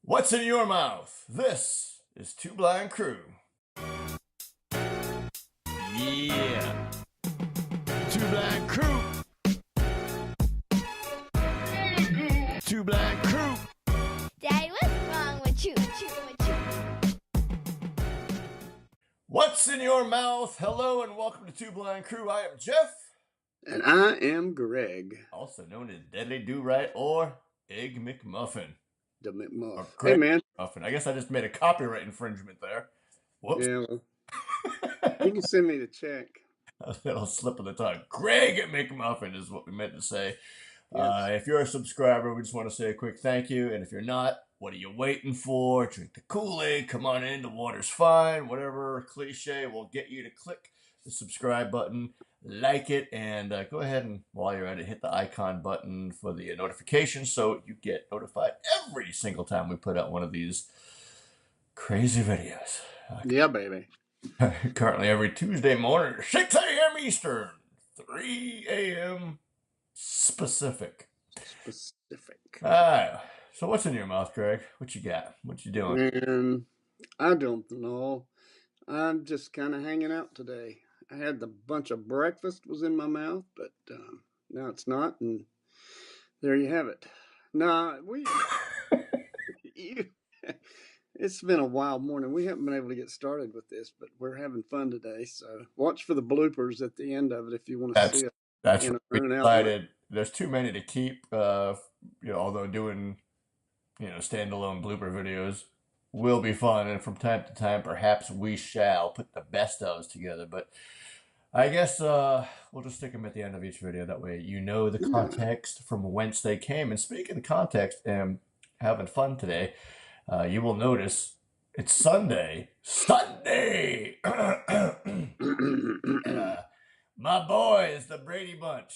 What's in your mouth? This is Two Blind Crew. Yeah. Two Blind Crew. Two Blind Crew. Daddy, what's wrong with you? What's in your mouth? Hello and welcome to Two Blind Crew. I am Jeff. And I am Greg. Also known as Deadly Do-Right or Egg McMuffin. The McMuff. Hey, man. McMuffin. I guess I just made a copyright infringement there. Whoops. Yeah, well, you can send me the check. A little slip of the tongue. Greg McMuffin is what we meant to say. Yes. If you're a subscriber, we just want to say a quick thank you. And if you're not, what are you waiting for? Drink the Kool-Aid. Come on in. The water's fine. Whatever cliche will get you to click the subscribe button, like it, and go ahead and while you're at it, hit the icon button for the notifications so you get notified every single time we put out one of these crazy videos. Yeah, baby. Currently every Tuesday morning, 6 a.m. Eastern, 3 a.m. Pacific. So what's in your mouth, Greg? What you got? What you doing? And I don't know. I'm just kind of hanging out today. I had the bunch of breakfast was in my mouth, but now it's not, and there you have it. Nah, it's been a wild morning. We haven't been able to get started with this, but we're having fun today. So watch for the bloopers at the end of it if you want to see it. That's what we decided. There's too many to keep. Although doing, standalone blooper videos will be fun, and from time to time, perhaps we shall put the best ofs together. But I guess we'll just stick them at the end of each video. That way, you know the context from whence they came. And speaking of context and having fun today, you will notice it's Sunday. And, my boys, the Brady Bunch.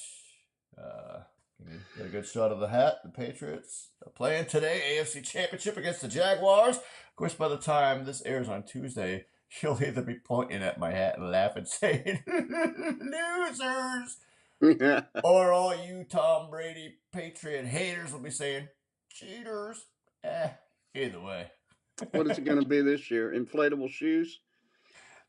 Get a good shot of the hat. The Patriots are playing today, AFC Championship against the Jaguars. Of course, by the time this airs on Tuesday, you'll either be pointing at my hat and laughing, saying, losers! Or all you Tom Brady Patriot haters will be saying, cheaters. Either way. What is it going to be this year? Inflatable shoes?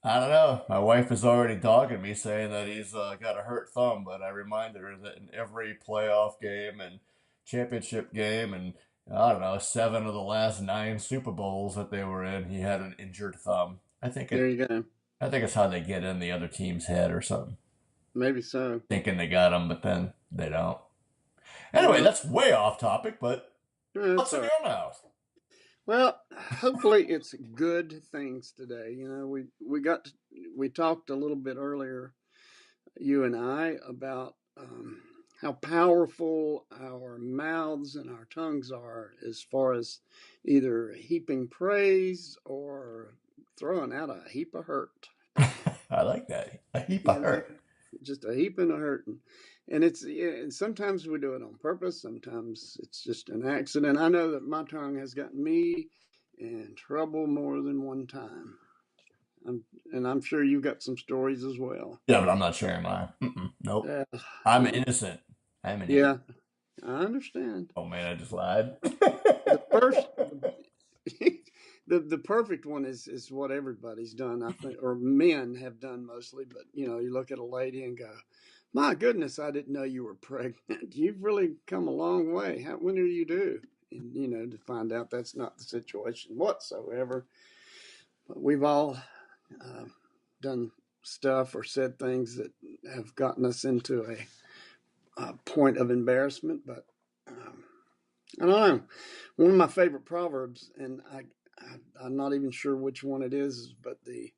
I don't know. My wife is already dogging me, saying that he's got a hurt thumb, but I remind her that in every playoff game and championship game and, I don't know, 7 of the last 9 Super Bowls that they were in, he had an injured thumb. There you go. I think it's how they get in the other team's head or something. Maybe so. Thinking they got him, but then they don't. Anyway, that's way off topic, but what's in your mouth? Well, hopefully it's good things today. We talked a little bit earlier, you and I, about how powerful our mouths and our tongues are as far as either heaping praise or throwing out a heap of hurt. I like that. A heap of hurt. Just a heap and a hurting. And and sometimes we do it on purpose. Sometimes it's just an accident. I know that my tongue has gotten me in trouble more than one time. And I'm sure you've got some stories as well. Yeah, but I'm not sharing mine. Nope. I'm innocent. Yeah, I understand. Oh, man, I just lied. The perfect one is what everybody's done, I think, or men have done mostly. But, you look at a lady and go, my goodness, I didn't know you were pregnant. You've really come a long way. When are you due? And, to find out that's not the situation whatsoever. But we've all done stuff or said things that have gotten us into a point of embarrassment. But I don't know. One of my favorite proverbs, and I'm not even sure which one it is, but the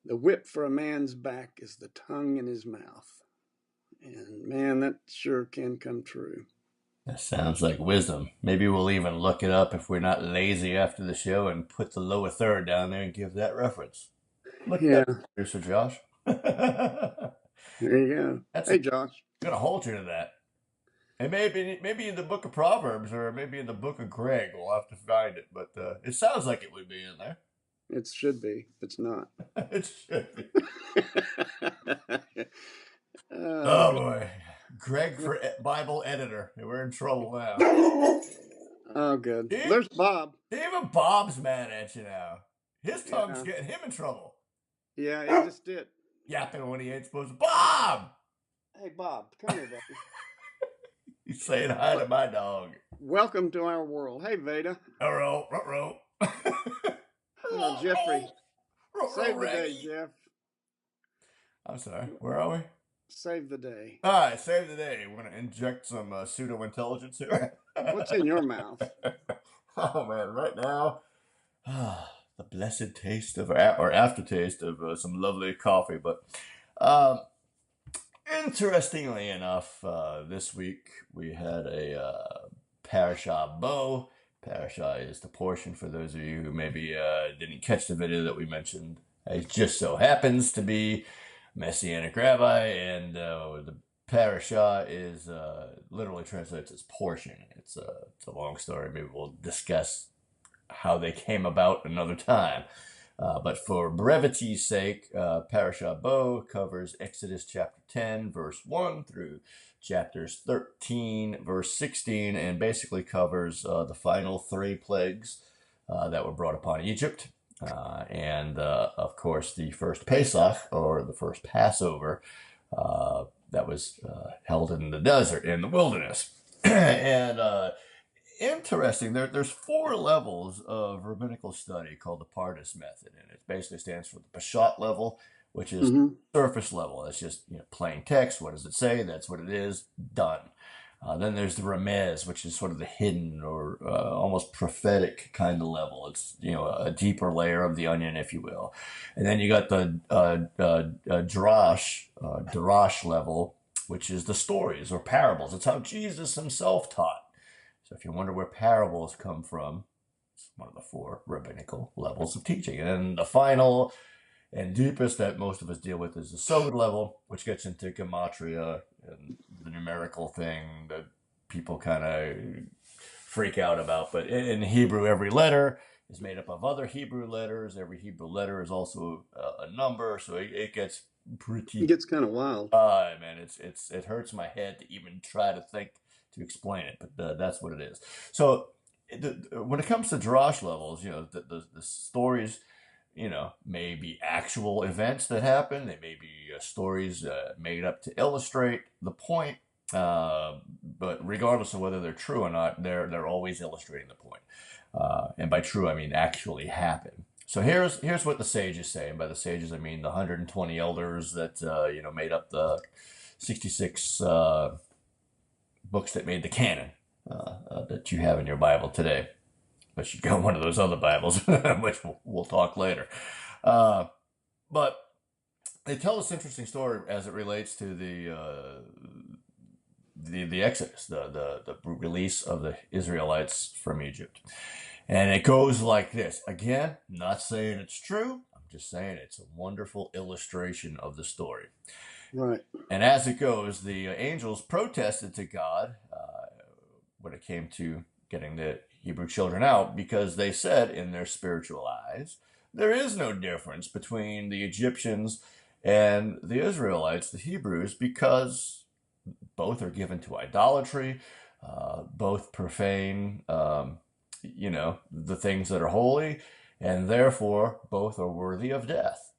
whip for a man's back is the tongue in his mouth. And man, that sure can come true. That sounds like wisdom. Maybe we'll even look it up if we're not lazy after the show and put the lower third down there and give that reference. Look at that, producer Josh. There you go. Hey, Josh. I'm going to hold you to that. And maybe in the book of Proverbs or maybe in the book of Greg, we'll have to find it. But it sounds like it would be in there. It should be. It's not. It should be. Oh, boy. Greg for Bible editor. We're in trouble now. Oh, good. See? There's Bob. Even Bob's mad at you now. His tongue's Yeah. getting him in trouble. Yeah, it just did. Yapping when he ain't supposed to. Bob! Hey, Bob, come here, buddy. He's saying hi to my dog. Welcome to our world. Hey, Veda. Ruh-roh, ruh-roh. Jeffrey. Ruh-roh, Save the day, Raggy. Jeff. I'm sorry, where are we? Save the day. All right, save the day. We're going to inject some pseudo-intelligence here. What's in your mouth? Oh, man, right now, the blessed taste of, or aftertaste of some lovely coffee. But interestingly enough, this week we had a parashah bow. Parashah is the portion, for those of you who maybe didn't catch the video that we mentioned. It just so happens to be Messianic rabbi, and the parashah is literally translates as portion. It's a long story. Maybe we'll discuss how they came about another time. But for brevity's sake, Parashah Bo covers Exodus chapter 10, verse 1 through chapters 13, verse 16, and basically covers the final 3 plagues that were brought upon Egypt. And of course, the first Pesach, or the first Passover, that was held in the desert, in the wilderness. And interesting, there's 4 levels of rabbinical study called the Pardes method, and it basically stands for the Peshat level, which is surface level. That's just plain text. What does it say? That's what it is. Done. Then there's the Remez, which is sort of the hidden or almost prophetic kind of level. It's a deeper layer of the onion, if you will. And then you got the Darash level, which is the stories or parables. It's how Jesus himself taught. So if you wonder where parables come from, it's one of the 4 rabbinical levels of teaching. And then the final and deepest that most of us deal with is the Sod level, which gets into gematria and the numerical thing that people kind of freak out about. But in Hebrew, every letter is made up of other Hebrew letters. Every Hebrew letter is also a number, so it gets pretty. It gets kind of wild. Man, it hurts my head to even try to think to explain it, but that's what it is. So when it comes to Drash levels, the stories, may be actual events that happen. They may be stories made up to illustrate the point. But regardless of whether they're true or not, they're always illustrating the point. And by true, I mean actually happen. So here's what the sages say, and by the sages I mean the 120 elders that made up the 66 books that made the canon that you have in your Bible today. But you got one of those other Bibles, which we'll talk later. But they tell this interesting story as it relates to the Exodus, the release of the Israelites from Egypt. And it goes like this. Again, not saying it's true. I'm just saying it's a wonderful illustration of the story. Right. And as it goes, the angels protested to God when it came to getting the Hebrew children out, because they said in their spiritual eyes, there is no difference between the Egyptians and the Israelites, the Hebrews, because both are given to idolatry, both profane, the things that are holy, and therefore both are worthy of death.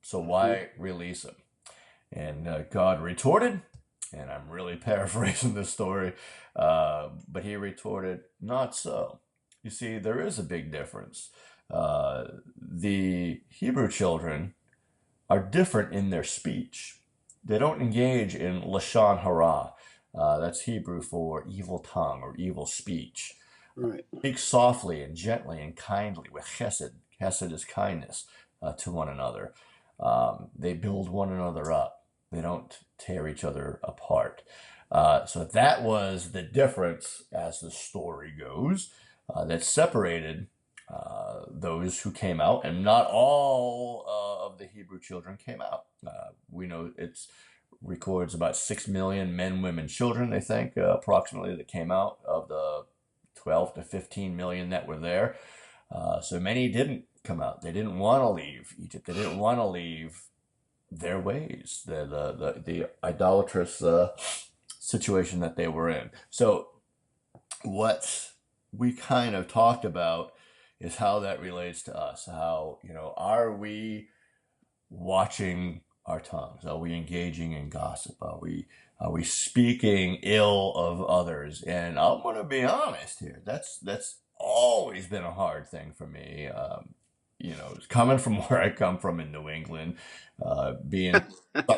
So why release them? And God retorted, and I'm really paraphrasing this story, but he retorted, not so. You see, there is a big difference. The Hebrew children are different in their speech. They don't engage in lashon hara. That's Hebrew for evil tongue or evil speech. Right. Speak softly and gently and kindly with chesed. Chesed is kindness to one another. They build one another up. They don't tear each other apart. So that was the difference, as the story goes, that separated those who came out, and not all of the Hebrew children came out. We know it records about 6 million men, women, children, they think, approximately, that came out of the 12 to 15 million that were there. So many didn't come out. They didn't want to leave Egypt. They didn't want to leave their ways, the idolatrous situation that they were in. So what we kind of talked about is how that relates to us. How, are we watching our tongues? Are we engaging in gossip? Are we speaking ill of others? And I'm going to be honest here. That's always been a hard thing for me. Coming from where I come from in New England, being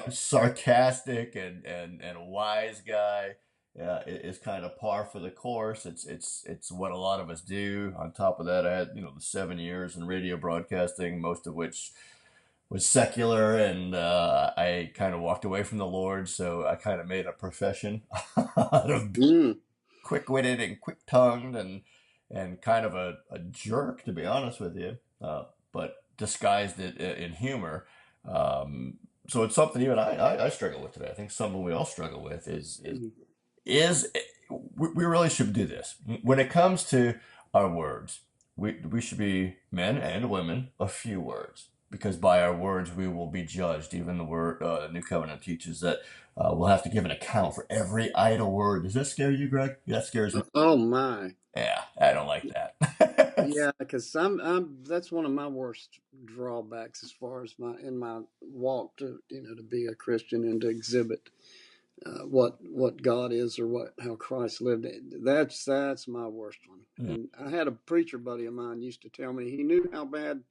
sarcastic and a wise guy is kind of par for the course. It's what a lot of us do. On top of that, I had the 7 years in radio broadcasting, most of which was secular, and I kind of walked away from the Lord, so I kind of made a profession out of being Mm. quick-witted and quick-tongued and kind of a jerk, to be honest with you, but disguised it in humor. So it's something even I struggle with today. I think something we all struggle with is we really should do this when it comes to our words. We should be men and women of few words, because by our words we will be judged. Even the New Covenant teaches that we'll have to give an account for every idle word. Does that scare you, Greg? That scares me. Oh my. Yeah, I don't like that. Yeah, because that's one of my worst drawbacks as far as my walk to to be a Christian and to exhibit what God is, or how Christ lived. That's my worst one. Yeah. And I had a preacher buddy of mine used to tell me he knew how bad,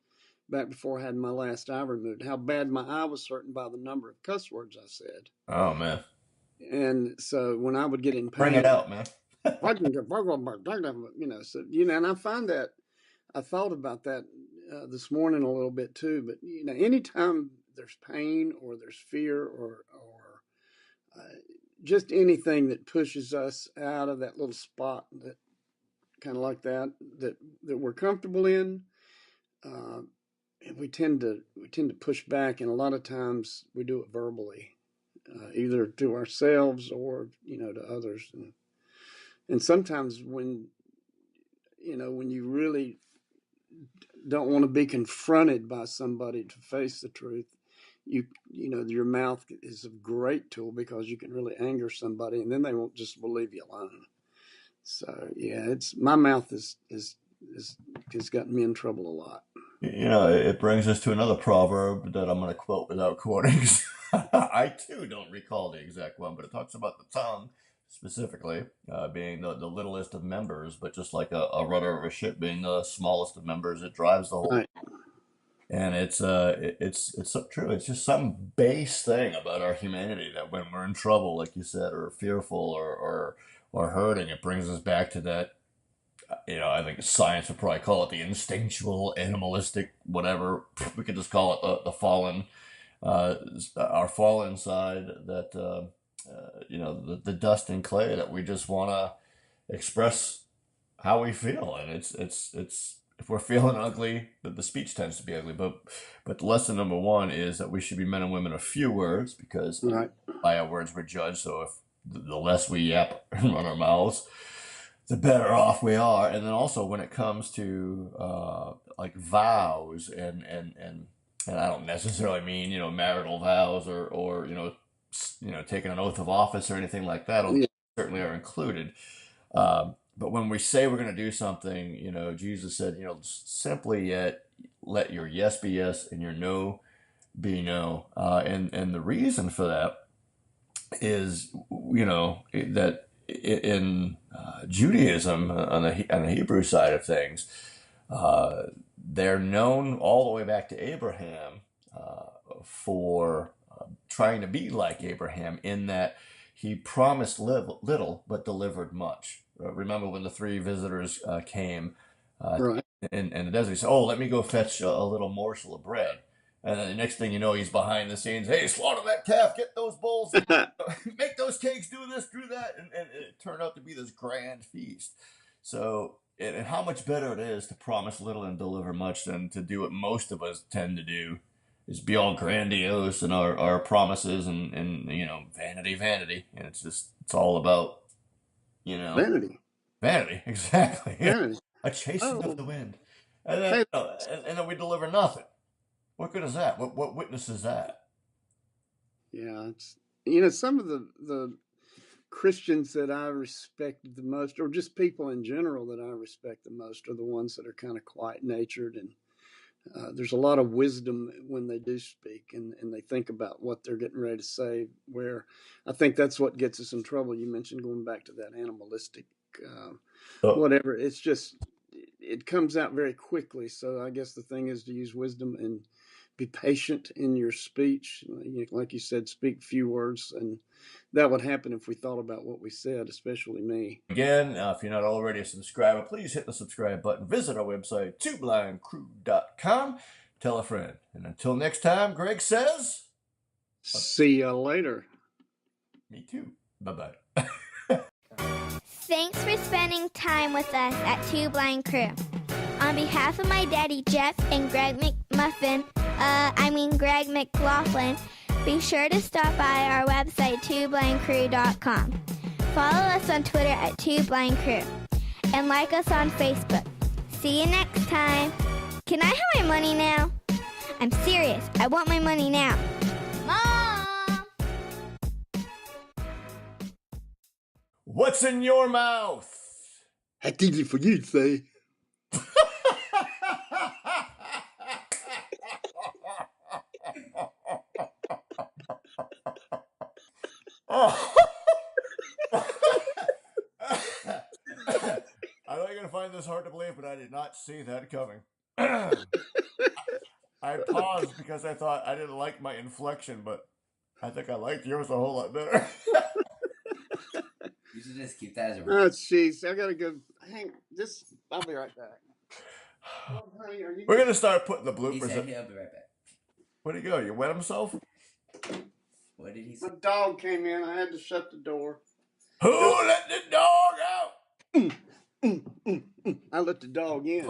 back before I had my last eye removed, how bad my eye was hurting by the number of cuss words I said. Oh man, And so when I would get in bring pain, it out, man. and I find that I thought about that this morning a little bit too. But anytime there's pain or there's fear or just anything that pushes us out of that little spot, that kind of like that we're comfortable in, we tend to push back, and a lot of times we do it verbally, either to ourselves or to others, and sometimes when you really don't want to be confronted by somebody to face the truth, your mouth is a great tool, because you can really anger somebody, and then they won't just leave you alone. So yeah, it's my mouth has gotten me in trouble a lot. It brings us to another proverb that I'm going to quote without quoting. I too don't recall the exact one, but it talks about the tongue specifically being the littlest of members, but just like a rudder of a ship being the smallest of members, it drives the whole. Right. And it's so true. It's just some base thing about our humanity that when we're in trouble, like you said, or fearful or hurting, it brings us back to that. I think science would probably call it the instinctual, animalistic, whatever. We could just call it the fallen, our fallen side. That the dust and clay that we just want to express how we feel, and it's if we're feeling ugly, the speech tends to be ugly. But lesson number one is that we should be men and women of few words, because Right. by our words we're judged. So if the less we yap and run our mouths, the better off we are. And then also when it comes to like vows and I don't necessarily mean marital vows or taking an oath of office or anything like that. Yeah. Certainly are included. But when we say we're going to do something, Jesus said, simply yet let your yes be yes and your no be no. And the reason for that is, that in Judaism, on the Hebrew side of things, they're known all the way back to Abraham for trying to be like Abraham, in that he promised little but delivered much. Remember when the three visitors came Right. in the desert? He said, "Oh, let me go fetch a little morsel of bread." And then the next thing you know, he's behind the scenes. "Hey, slaughter that calf, get those bulls, make those cakes, do this, do that." And it turned out to be this grand feast. So, and how much better it is to promise little and deliver much than to do what most of us tend to do, is be all grandiose in our promises and vanity, vanity. And it's all about, Vanity. vanity, exactly. Vanity. A chasing Oh, of the wind. And then, hey, and then we deliver nothing. What good is that? What witness is that? yeah. It's some of the Christians that I respect the most, or just people in general that I respect the most, are the ones that are kind of quiet natured, and there's a lot of wisdom when they do speak, and they think about what they're getting ready to say. Where I think that's what gets us in trouble. You mentioned going back to that animalistic, Oh, whatever. It's just it comes out very quickly. So I guess the thing is to use wisdom and be patient in your speech. Like you said, speak few words, and that would happen if we thought about what we said, especially me. again, if you're not already a subscriber, please hit the subscribe button. Visit our website, twoblindcrew.com. Tell a friend. And until next time, Greg says, See you later. me too. Bye-bye. Thanks for spending time with us at Two Blind Crew. On behalf of my daddy Jeff and Greg Greg McLaughlin, be sure to stop by our website, twoblindcrew.com. Follow us on Twitter at twoblindcrew, and like us on Facebook. See you next time. Can I have my money now? I'm serious. I want my money now. Mom! What's in your mouth? That's easy for you to say. Oh. I know you're going to find this hard to believe, but I did not see that coming. I paused because I thought I didn't like my inflection, but I think I liked yours a whole lot better. You should just keep that as a. Oh, jeez. I got to go. I'll be right back. Oh, honey, We're going to start putting the He bloopers said in. he'll be right back. Where'd he go? You wet himself? What did he say? My dog came in. I had to shut the door. Who let the dog out? I let the dog in.